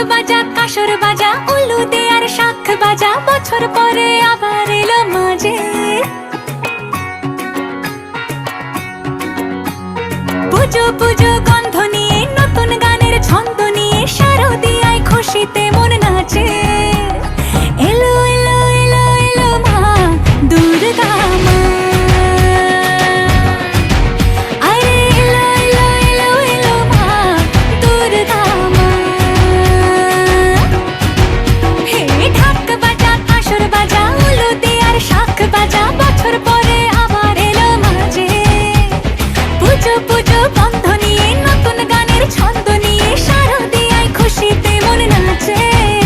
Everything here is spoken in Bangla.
বাজা কাসর বাজা উলু দে আর শাখ বাজা, বছর পরে আবার এলো মাঝে। পুজো পুজো গন্ধ নিয়ে নতুন গানের ছন্দ নিয়ে শারদিয়ায় খুশিতে